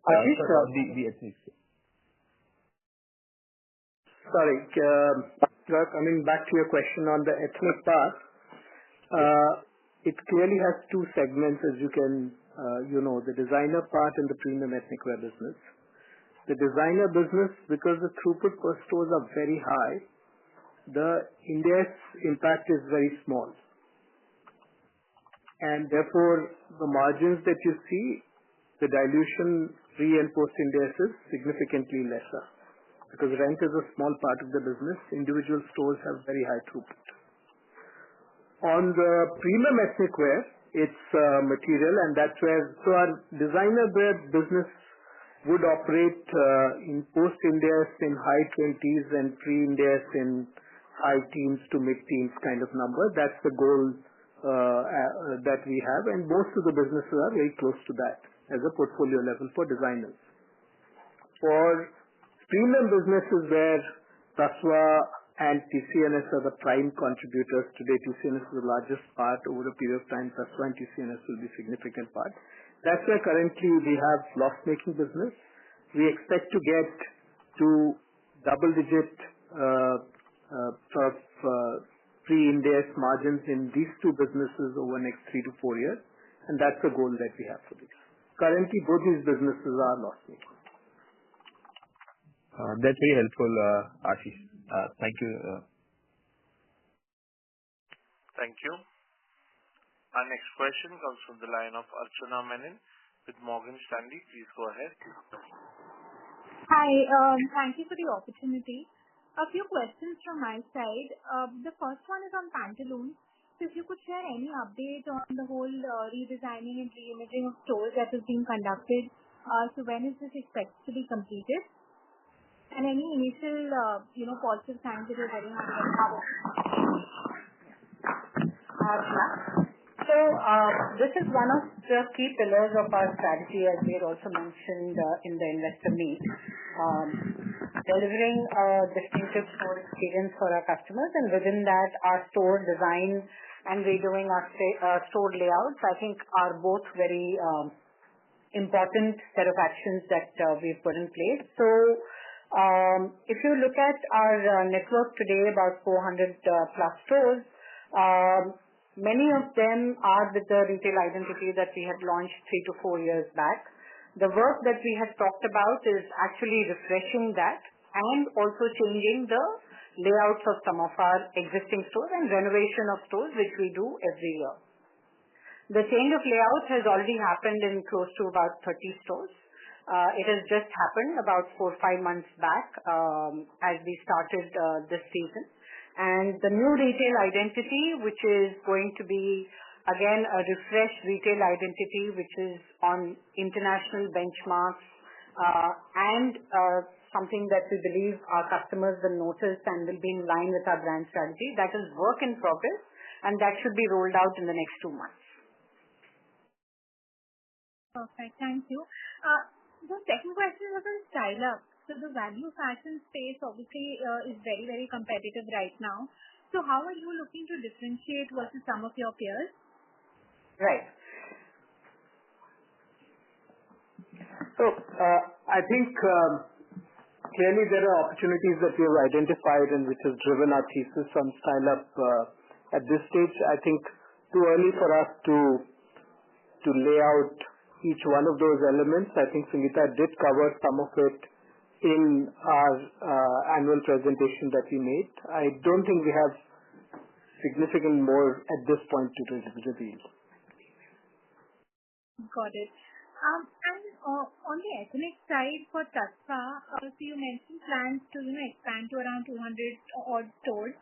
Ashish, the ethnic. Sorry, coming back to your question on the ethnic part, it clearly has two segments, as you can, the designer part and the premium ethnic wear business. The designer business, because the throughput per stores are very high, the India's impact is very small. And therefore, the margins that you see, the dilution pre and post-India is significantly lesser. Because rent is a small part of the business, individual stores have very high throughput. On the premium ethnic wear, it's material, and that's where, so our designer wear business would operate in post-India in high 20s and pre-India in high teens to mid-teens kind of number. That's the goal that we have, and most of the businesses are very close to that as a portfolio level for designers. For premium businesses where Tasva and TCNS are the prime contributors today, TCNS is the largest part. Over a period of time, Tasva and TCNS will be significant part. That's where currently we have loss-making business. We expect to get to double-digit pre-Ind AS margins in these two businesses over the next 3 to 4 years, and that's the goal that we have for these. Currently, both these businesses are loss-making. That's very helpful, Ashish. Thank you. Thank you. Our next question comes from the line of Archana Menon with Morgan Stanley. Please go ahead. Hi. Thank you for the opportunity. A few questions from my side. The first one is on Pantaloons. So if you could share any update on the whole redesigning and reimaging of stores that is being conducted. So when is this expected to be completed? And any initial, positive signs that you're getting out of it? So this is one of the key pillars of our strategy, as we had also mentioned in the investor meet. Delivering a distinctive store experience for our customers, and within that, our store design and redoing our store layouts, I think, are both very important set of actions that we've put in place. So if you look at our network today, about 400 plus stores, many of them are with the retail identity that we had launched 3 to 4 years back. The work that we had talked about is actually refreshing that and also changing the layouts of some of our existing stores and renovation of stores, which we do every year. The change of layout has already happened in close to about 30 stores. It has just happened about 4 or 5 months back as we started this season. And the new retail identity, which is going to be, again, a refreshed retail identity, which is on international benchmarks and something that we believe our customers will notice and will be in line with our brand strategy. That is work in progress, and that should be rolled out in the next 2 months. Perfect. Thank you. The second question was on Style Up. So the value fashion space obviously is very, very competitive right now. So how are you looking to differentiate versus some of your peers? Right. So I think clearly there are opportunities that we have identified and which has driven our thesis on Style Up. At this stage, I think too early for us to lay out each one of those elements. I think Sangeeta did cover some of it in our annual presentation that we made. I don't think we have significant more at this point to reveal. Got it. And on the ethnic side for Tasva, so you mentioned plans to expand to around 200 odd stores.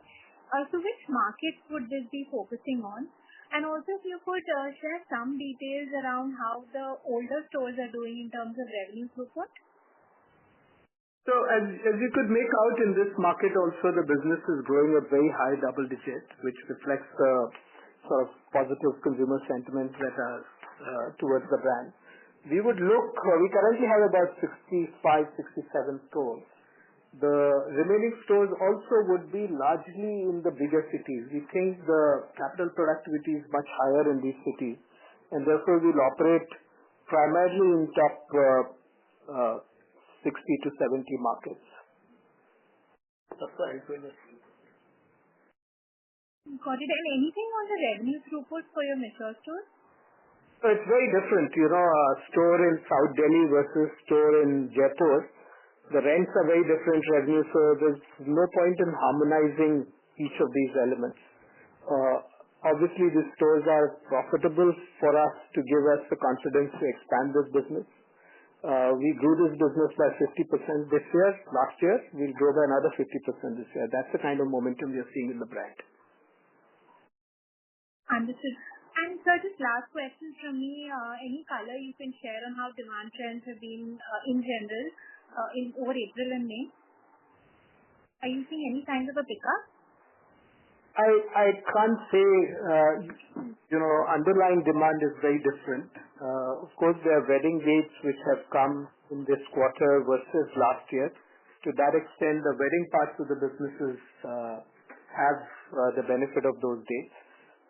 So which markets would this be focusing on? And also, if you could share some details around how the older stores are doing in terms of revenue throughput. So as you could make out in this market also, the business is growing at very high double digit, which reflects the sort of positive consumer sentiments that are towards the brand. We currently have about 65, 67 stores. The remaining stores also would be largely in the bigger cities. We think the capital productivity is much higher in these cities, and therefore we'll operate primarily in top 60 to 70 markets. That's right. Got it. And anything on the revenue throughput for your mature stores? So it's very different. A store in South Delhi versus store in Jaipur, the rents are very different revenue, so there's no point in harmonizing each of these elements. Obviously, these stores are profitable for us to give us the confidence to expand this business. We grew this business by 50% this year. Last year, we'll grow by another 50% this year. That's the kind of momentum we are seeing in the brand. Understood. And sir, just last question from me. Any color you can share on how demand trends have been in general over April and May? Are you seeing any signs of a pickup? I can't say, underlying demand is very different. Of course, there are wedding dates which have come in this quarter versus last year. To that extent, the wedding parts of the businesses have the benefit of those dates.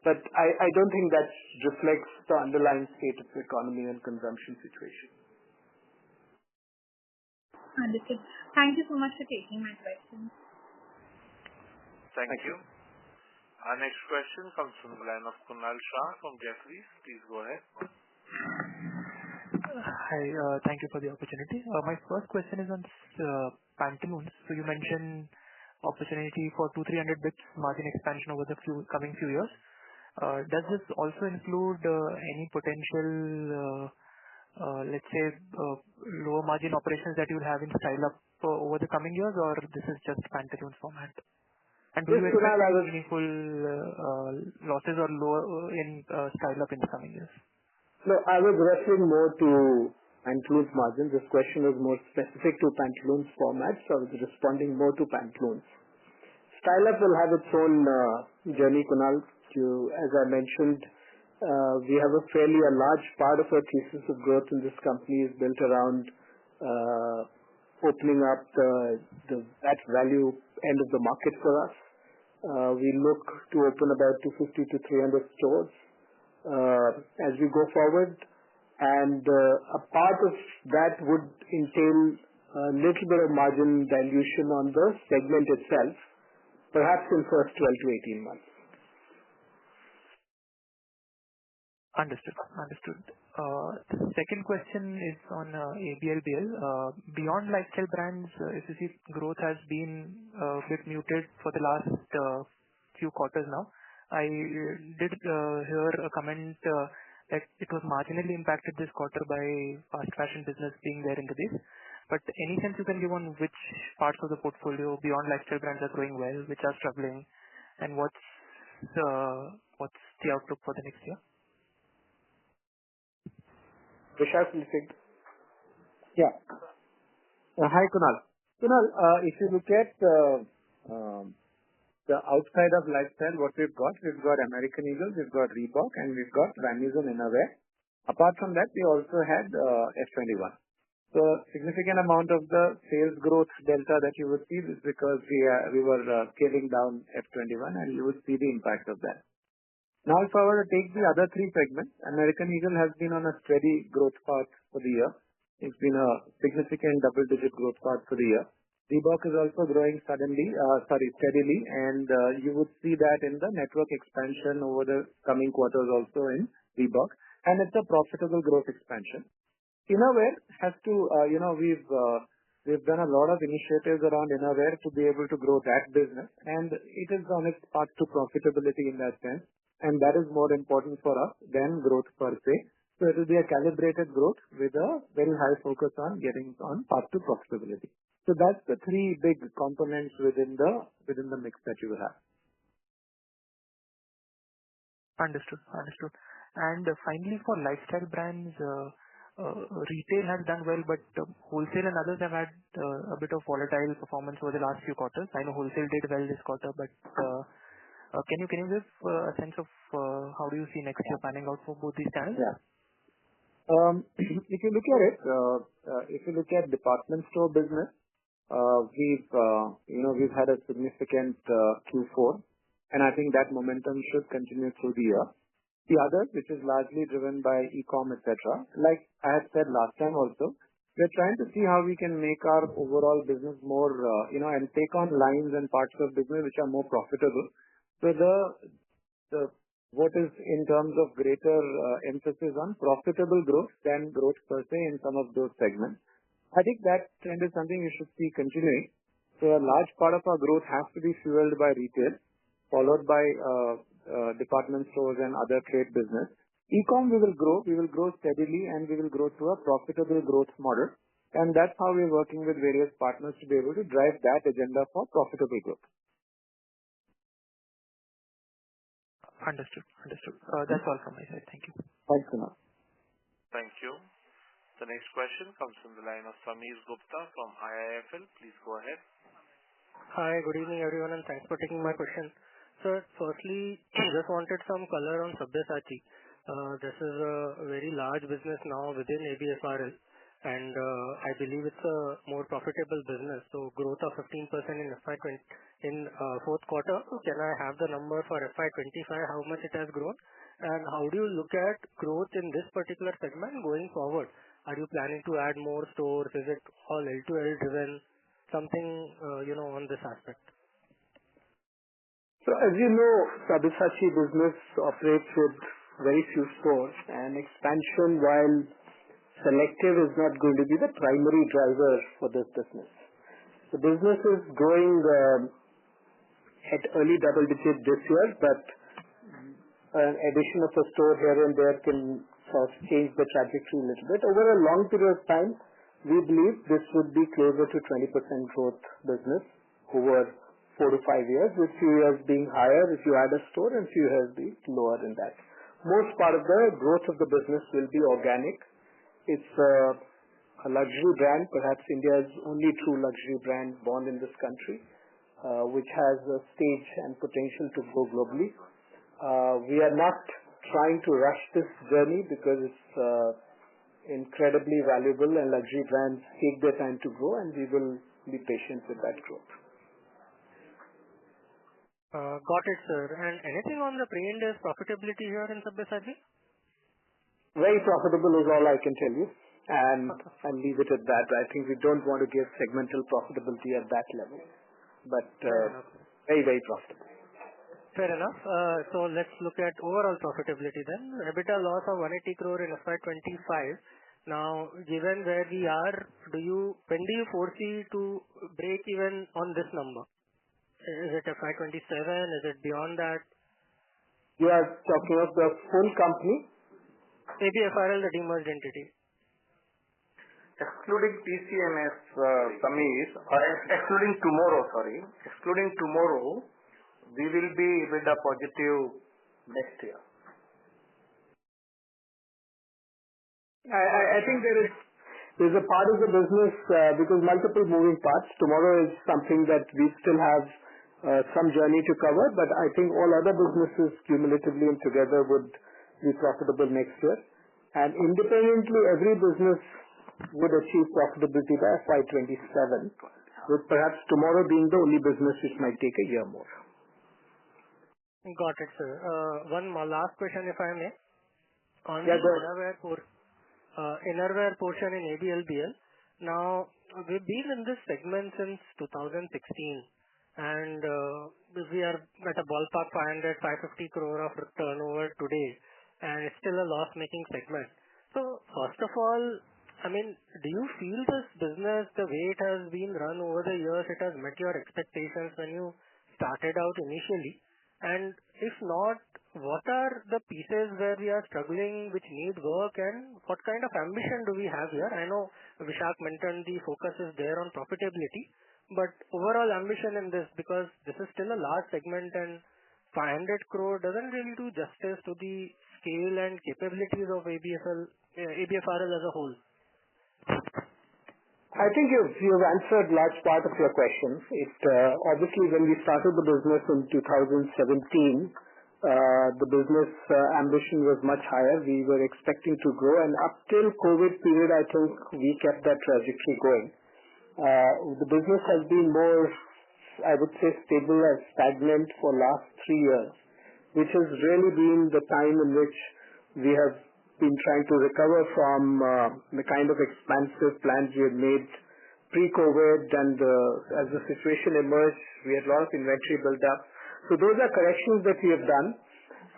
But I don't think that reflects the underlying state of the economy and consumption situation. Understood. Thank you so much for taking my questions. Thank you. Our next question comes from the line of Kunal Shah from Jefferies. Please go ahead. Hi, thank you for the opportunity. My first question is on Pantaloons. So you mentioned opportunity for 200-300 bits margin expansion over the coming few years. Does this also include any potential, let's say, lower margin operations that you'll have in Style Up over the coming years, or this is just Pantaloons format? And do you expect meaningful losses or lower in Style Up in the coming years? No, I was referring more to Pantaloons margin. This question was more specific to Pantaloons format, so I was responding more to Pantaloons. Style Up will have its own journey, Kunal. As I mentioned, we have a large part of our thesis of growth in this company is built around opening up that value end of the market for us. We look to open about 250 to 300 stores as we go forward, and a part of that would entail a little bit of margin dilution on the segment itself, perhaps in first 12 to 18 months. Understood. The second question is on ABLBL. Beyond lifestyle brands, if you see, growth has been a bit muted for the last few quarters now. I did hear a comment that it was marginally impacted this quarter by fast fashion business being there in the base. But any sense you can give on which parts of the portfolio beyond lifestyle brands are growing well, which are struggling, and what's the outlook for the next year? Vishal, please take. Yeah. Hi, Kunal. Kunal, if you look at the outside of lifestyle, what we've got American Eagle, we've got Reebok, and we've got Van Heusen Innerwear. Apart from that, we also had F21. So significant amount of the sales growth delta that you would see is because we were scaling down F21, and you would see the impact of that. Now, if I were to take the other three segments, American Eagle has been on a steady growth path for the year. It's been a significant double-digit growth path for the year. Reebok is also growing steadily, and you would see that in the network expansion over the coming quarters also in Reebok, and it's a profitable growth expansion. Innerwear has to, we've done a lot of initiatives around innerwear to be able to grow that business, and it is on its path to profitability in that sense. And that is more important for us than growth per se. So it will be a calibrated growth with a very high focus on getting on path to profitability. So that's the three big components within the mix that you will have. Understood. And finally, for lifestyle brands, retail has done well, but wholesale and others have had a bit of volatile performance over the last few quarters. I know wholesale did well this quarter, but can you give a sense of how do you see next year panning out for both these channels? Yeah. If you look at it, if you look at department store business, we've had a significant Q4, and I think that momentum should continue through the year. The others, which is largely driven by e-com, etc., like I had said last time also, we're trying to see how we can make our overall business more, and take on lines and parts of business which are more profitable. So what is in terms of greater emphasis on profitable growth than growth per se in some of those segments. I think that trend is something you should see continuing. So a large part of our growth has to be fueled by retail, followed by department stores and other trade business. E-com we will grow steadily, and we will grow through a profitable growth model. And that's how we're working with various partners to be able to drive that agenda for profitable growth. Understood. That's all from my side. Thank you. Thanks, Kunal. Thank you. The next question comes from the line of Sameer Gupta from IIFL. Please go ahead. Hi, good evening everyone, and thanks for taking my question. Sir, firstly, just wanted some color on Sabyasachi. This is a very large business now within ABFRL, and I believe it's a more profitable business. So growth of 15% in FY20 in fourth quarter. Can I have the number for FY25? How much it has grown, and how do you look at growth in this particular segment going forward? Are you planning to add more stores? Is it all L2L driven? Something on this aspect. So as you know, Sabyasachi business operates with very few stores, and expansion, while selective, is not going to be the primary driver for this business. The business is growing at early double digit this year, but an addition of a store here and there can sort of change the trajectory a little bit. Over a long period of time, we believe this would be closer to 20% growth business over 4 to 5 years, with few years being higher if you add a store and few years being lower than that. Most part of the growth of the business will be organic. It's a luxury brand, perhaps India's only true luxury brand born in this country, which has a stage and potential to grow globally. We are not trying to rush this journey because it's incredibly valuable, and luxury brands take their time to grow, and we will be patient with that growth. Got it, sir. And anything on the pre-Ind AS profitability here in Sabyasachi? Very profitable is all I can tell you, and I'll leave it at that. I think we don't want to give segmental profitability at that level, but very, very profitable. Fair enough. So let's look at overall profitability then. EBITDA loss of 180 crore in FY25. Now, given where we are, when do you foresee to break even on this number? Is it FY27? Is it beyond that? You are talking of the full company? ABFRL, the demerged entity. Excluding TCMS, Sameer, excluding tomorrow, we will be EBITDA positive next year. I think there is a part of the business because multiple moving parts. Tomorrow is something that we still have some journey to cover, but I think all other businesses cumulatively and together would be profitable next year. And independently, every business would achieve profitability by FY27, with perhaps tomorrow being the only business which might take a year more. Got it, sir. One more last question, if I may. On the innerwear portion in ABLBL. Now, we've been in this segment since 2016, and we are at a ballpark 550 crore of turnover today, and it's still a loss-making segment. So, first of all, I mean, do you feel this business, the way it has been run over the years, it has met your expectations when you started out initially? And if not, what are the pieces where we are struggling, which need work, and what kind of ambition do we have here? I know Vishak mentioned the focus is there on profitability, but overall ambition in this, because this is still a large segment and 500 crore doesn't really do justice to the scale and capabilities of ABFRL as a whole. I think you've answered large part of your question. Obviously, when we started the business in 2017, the business ambition was much higher. We were expecting to grow, and up till COVID period, I think we kept that trajectory going. The business has been more, I would say, stable and stagnant for last 3 years, which has really been the time in which we have been trying to recover from the kind of expansive plans we had made pre-COVID, and as the situation emerged, we had a lot of inventory built up. So those are corrections that we have done.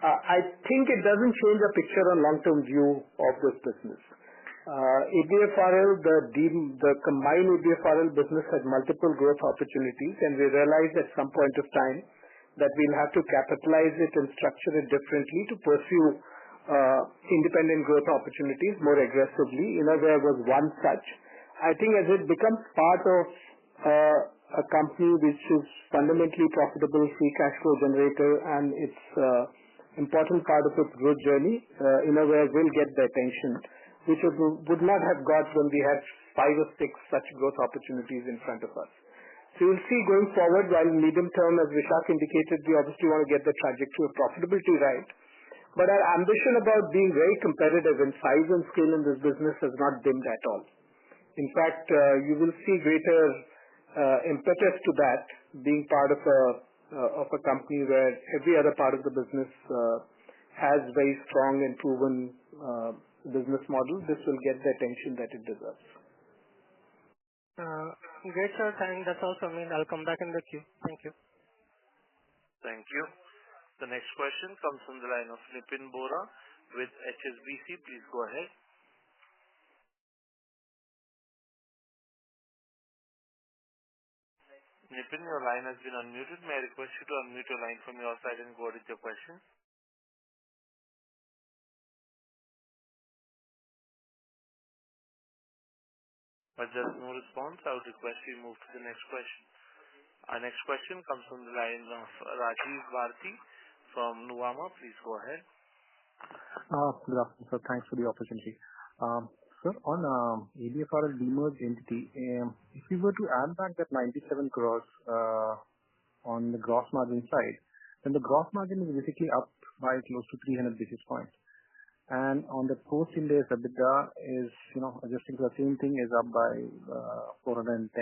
I think it doesn't change the picture on long-term view of this business. ABFRL, the combined ABFRL business had multiple growth opportunities, and we realized at some point of time that we'll have to capitalize it and structure it differently to pursue independent growth opportunities more aggressively. Innerwear was one such. I think as it becomes part of a company which is fundamentally profitable, free cash flow generator, and it's important part of its growth journey, Innerwear will get the attention, which would not have got when we had 5 or 6 such growth opportunities in front of us. So you'll see going forward, while medium term, as Vishak indicated, we obviously want to get the trajectory of profitability right. But our ambition about being very competitive in size and scale in this business has not dimmed at all. In fact, you will see greater impetus to that being part of a company where every other part of the business has very strong and proven business model. This will get the attention that it deserves. Great, sir. That's all from me. I'll come back in the queue. Thank you. Thank you. The next question comes from the line of Nipin Bora with HSBC. Please go ahead. Nipin, your line has been unmuted. May I request you to unmute your line from your side and go ahead with your question? But there's no response. I would request you move to the next question. Our next question comes from the line of Rajiv Bharti from Nuvama. Please go ahead. Good afternoon, sir. Thanks for the opportunity. Sir, on ABFRL demerged entity, if we were to add back that 97 crores on the gross margin side, then the gross margin is basically up by close to 300 basis points. And on the post-Ind AS EBITDA is, adjusting to the same thing, is up by 410.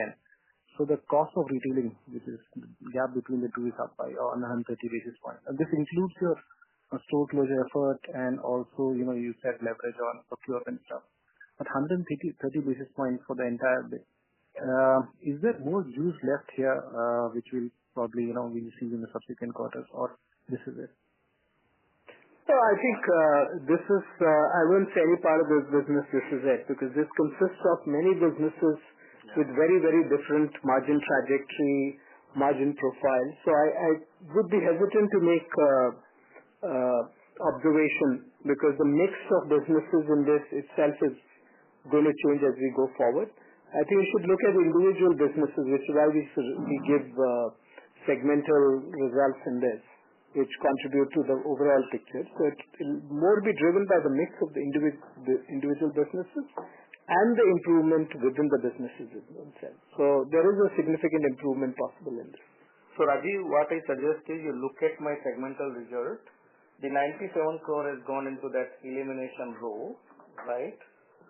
So the cost of retailing, which is the gap between the two, is up by 130 basis points. And this includes your store closure effort and also, you said leverage on procurement stuff. But 130 basis points for the entire bit. Is there more juice left here, which will probably, we'll see in the subsequent quarters, or this is it? So I think this is, I wouldn't say any part of this business this is it, because this consists of many businesses with very, very different margin trajectory, margin profile. So I would be hesitant to make observation, because the mix of businesses in this itself is going to change as we go forward. I think we should look at individual businesses, which is why we give segmental results in this, which contribute to the overall picture. So it will more be driven by the mix of the individual businesses and the improvement within the businesses themselves. So there is a significant improvement possible in this. So Rajiv, what I suggest is you look at my segmental result. The 97 crore has gone into that elimination row, right?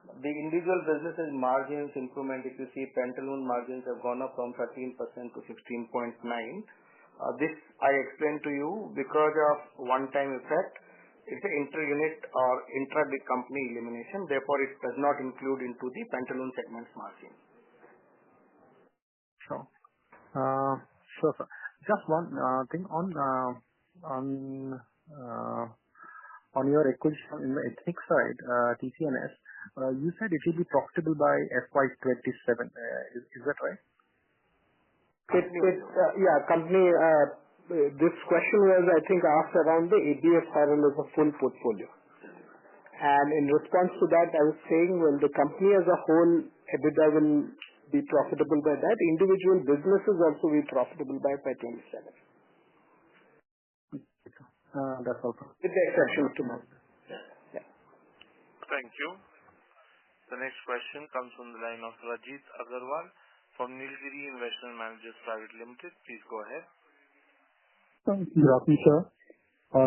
The individual businesses margins improvement, if you see Pantaloons margins have gone up from 13% to 16.9%. This I explained to you because of one-time effect. It's an inter-unit or intra-big company elimination. Therefore, it does not include into the Pantaloons segment's margin. Sure. Sure, sir. Just one thing on your acquisition in the ethnic side, TCNS. You said it will be profitable by FY27. Is that right? Company. This question was, I think, asked around the ABFRL as a full portfolio. And in response to that, I was saying, well, the company as a whole, EBITDA will be profitable by that. Individual businesses also will be profitable by FY27. That's all. With the exception of tomorrow. Yeah. Thank you. The next question comes from the line of Rajit Agarwal from Nilgiri Investment Managers Private Limited. Please go ahead. Good afternoon, sir.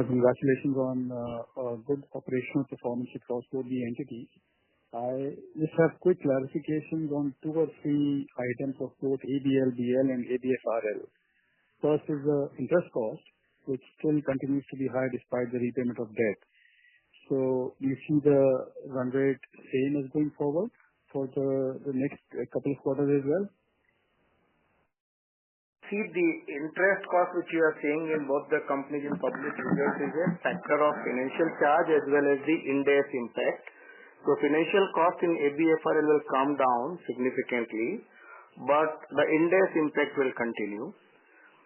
Congratulations on good operational performance across both the entities. I just have quick clarifications on 2 or 3 items of both ABLBL and ABFRL. First is the interest cost, which still continues to be high despite the repayment of debt. So do you see the run rate same as going forward for the next couple of quarters as well? See, the interest cost which you are seeing in both the companies in public results is a factor of financial charge as well as the Ind AS impact. So financial cost in ABFRL will come down significantly, but the Ind AS impact will continue.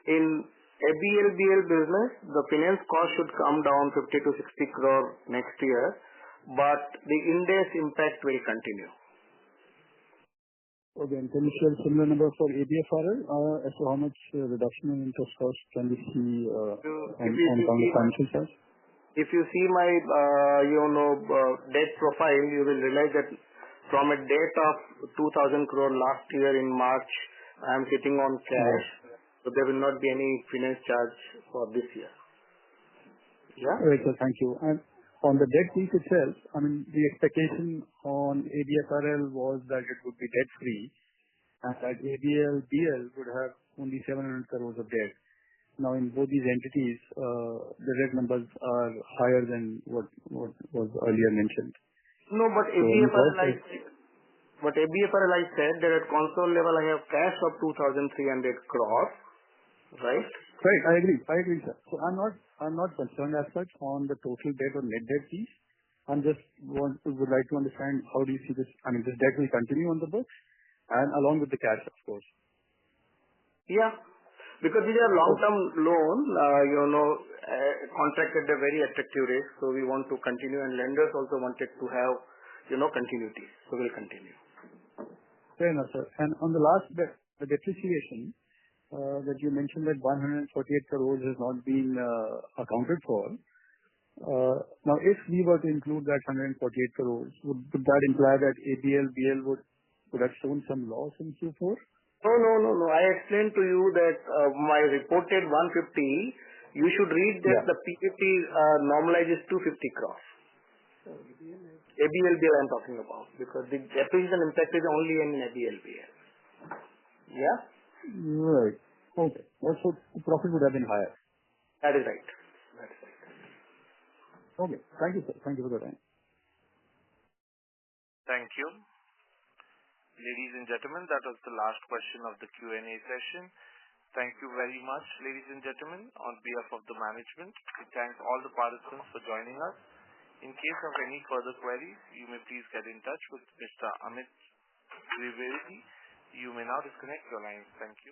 In ABLBL business, the finance cost should come down 50 to 60 crore next year, but the Ind AS impact will continue. Okay, and can you share similar number for ABFRL as to how much reduction in interest cost can we see on the financial side? If you see my debt profile, you will realize that from a debt of 2,000 crore last year in March I am sitting on cash, so there will not be any finance charge for this year. Yeah. All right, sir. Thank you. And on the debt piece itself, I mean, the expectation on ABFRL was that it would be debt-free and that ABLBL would have only 700 crores of debt. Now, in both these entities, the debt numbers are higher than what was earlier mentioned. No, but ABFRL, I said that at console level, I have cash of 2,300 crores, right? Right. I agree, sir. So I'm not concerned as such on the total debt or net debt piece. Would like to understand how do you see this? I mean, this debt will continue on the books and along with the cash, of course. Yeah, because these are long-term loan, contracted at a very attractive rate. So we want to continue, and lenders also wanted to have, continuity. So we'll continue. Fair enough, sir. And on the last bit, the depreciation that you mentioned that 148 crores has not been accounted for. Now, if we were to include that 148 crores, would that imply that ABLBL would have shown some loss in Q4? No. I explained to you that my reported 150, you should read that the PBT normalizes 250 crores. ABLBL I'm talking about, because the depreciation impact is only in ABLBL. Yeah? Right. Okay. Also, the profit would have been higher. That is right. Okay. Thank you, sir. Thank you for the time. Thank you. Ladies and gentlemen, that was the last question of the Q&A session. Thank you very much, ladies and gentlemen. On behalf of the management, we thank all the participants for joining us. In case of any further queries, you may please get in touch with Mr. Amit Trivedi. You may now disconnect your lines. Thank you.